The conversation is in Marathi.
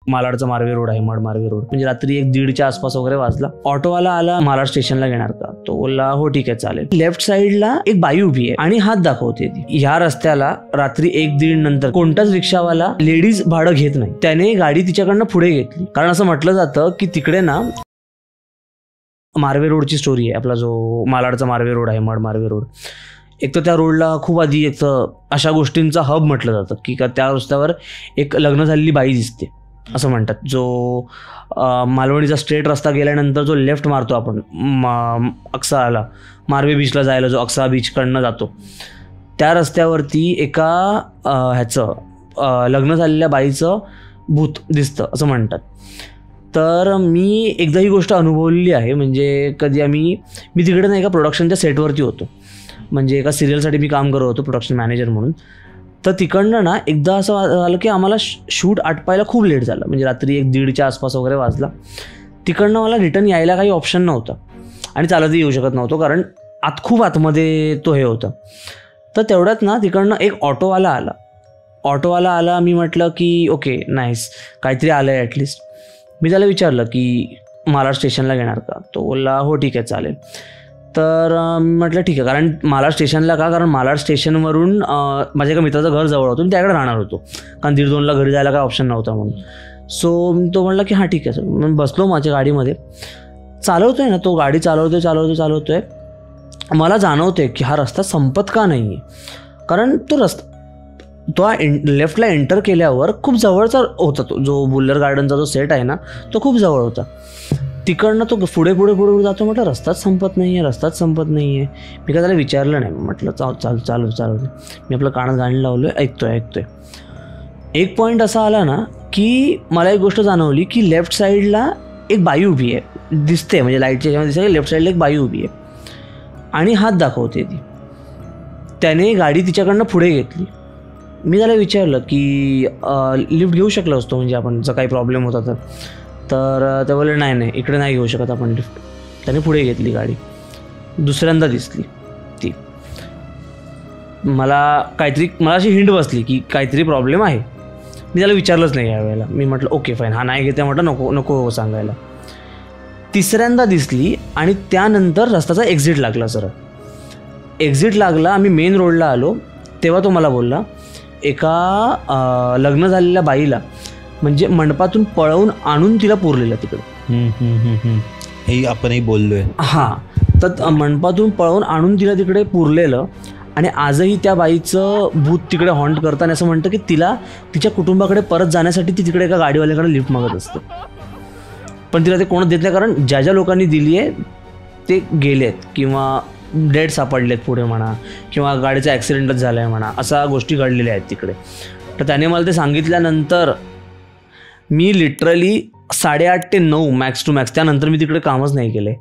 मालाडचा मार्वे रोड आहे, मार्वे रोड, म्हणजे रात्री 1-1:30च्या आसपास वगैरे वाजला. ऑटोवाला आला, मालाड स्टेशनला घेणार का? तो बोलला हो ठीक आहे चालेल. लेफ्ट साईडला एक बाई उभी आहे आणि हात दाखवते ती. ह्या रस्त्याला रात्री 1-1:30 नंतर कोणताच रिक्षावाला लेडीज भाडं घेत नाही. त्याने गाडी तिच्याकडनं पुढे घेतली, कारण असं म्हटलं जातं की तिकडे ना मार्वे रोडची स्टोरी आहे. आपला जो मालाडचा मार्वे रोड आहे, मार्वे रोड, एक तर त्या रोडला खूप आधी एक तर अशा गोष्टींचा हब म्हटलं जातं की त्या रस्त्यावर एक लग्न झालेली बाई दिसते असं म्हणतात. जो मालवणीचा स्ट्रेट रस्ता गेल्यानंतर जो लेफ्ट मारतो आपण अक्साला, मार्वे बीचला जायला जो अक्सा बीचकडनं जातो, त्या रस्त्यावरती एका लग्न झालेल्या बाईचं भूत दिसतं असं म्हणतात. तर मी एकदा ही गोष्ट अनुभवलेली आहे. म्हणजे कधी मी तिकडे ना एका प्रोडक्शनच्या सेटवरती होतो, म्हणजे एका सिरियलसाठी मी काम करत होतो प्रोडक्शन मॅनेजर म्हणून. तर तिकडनं ना एकदा असं झालं की आम्हाला शूट आटपायला खूप लेट झालं, म्हणजे रात्री 1-1:30च्या आसपास वगैरे वाजला. तिकडनं मला रिटर्न यायला काही ऑप्शन नव्हता आणि चालतही येऊ शकत नव्हतो, कारण खूप आतमध्ये तो हे होतं. तर तेवढ्यात ना तिकडनं एक ऑटोवाला आला. मी म्हटलं की ओके नाईस, काहीतरी आलं आहे ॲटलिस्ट. मी त्याला विचारलं की मालाड स्टेशनला घेणार का? तो बोलला हो ठीक आहे चालेल. तर मी म्हटलं ठीक आहे, कारण मालाड स्टेशनला का? कारण मालाड स्टेशनवरून माझ्या एका मित्राचं घर जवळ होतं, मी त्याकडे राहणार होतो, कारण 1:30-2ला घरी जायला काय ऑप्शन नव्हता म्हणून. सो तो म्हटला की हां ठीक आहे. मी बसलो माझ्या गाडीमध्ये, चालवतोय ना तो, गाडी चालवतोय. मला जाणवतोय की हा रस्ता संपत का नाही आहे, कारण तो लेफ्टला एंटर केल्यावर खूप जवळचा होता तो, जो बुल्लर गार्डनचा जो सेट आहे ना तो खूप जवळ होता. तिकडनं तो पुढे जातो. म्हटलं रस्ताच संपत नाही आहे. मी काय त्याला विचारलं नाही, म्हटलं चालू. मी आपलं कानात गाणी लावलं, ऐकतोय. एक पॉईंट असा आला ना की मला एक गोष्ट जाणवली की लेफ्ट साईडला एक बाई उभी आहे दिसते, म्हणजे लाईटच्या ह्याच्यामध्ये दिसते, लेफ्ट साईडला एक बाई उभी आहे आणि हात दाखवते ती. त्याने गाडी तिच्याकडनं पुढे घेतली. मी त्याला विचारलं की लिफ्ट घेऊ शकलो असतो, म्हणजे आपण जर काही प्रॉब्लेम होता तर ते बोलले नाही इकडे नाही घेऊ शकत आपण लिफ्ट. त्याने पुढे घेतली गाडी. दुसऱ्यांदा दिसली ती. मला अशी हिंट बसली की काहीतरी प्रॉब्लेम आहे. मी त्याला विचारलंच नाही यावेळेला. मी म्हटलं ओके फाईन, हा नाही घेते म्हटलं, नको सांगायला. तिसऱ्यांदा दिसली आणि त्यानंतर रस्त्याचा एक्झिट लागला. आम्ही मेन रोडला आलो तेव्हा तो मला बोलला एका लग्न झालेल्या बाईला, म्हणजे मंडपातून पळवून आणून तिला पुरलेलं तिकडे. हे आपणही बोललोय. हां, तर मंडपातून पळवून आणून तिला तिकडे पुरलेलं आणि आजही त्या बाईचं भूत तिकडे हॉन्ट करताना असं म्हणतं की तिला तिच्या कुटुंबाकडे परत जाण्यासाठी ती तिकडे एका गाडीवाल्याकडे लिफ्ट मागत असते, पण तिला ते कोणच देत नाही, कारण ज्या लोकांनी दिली आहे ते गेलेत किंवा डेड सापडलेत पुढे म्हणा, किंवा गाडीचा ॲक्सिडेंटच झाला आहे म्हणा, अशा गोष्टी घडलेल्या आहेत तिकडे. तर त्याने मला ते सांगितल्यानंतर मी लिटरली 8:30 ते 9 मॅक्स टू मॅक्स, त्यानंतर मी तिकडे कामच नाही केलं.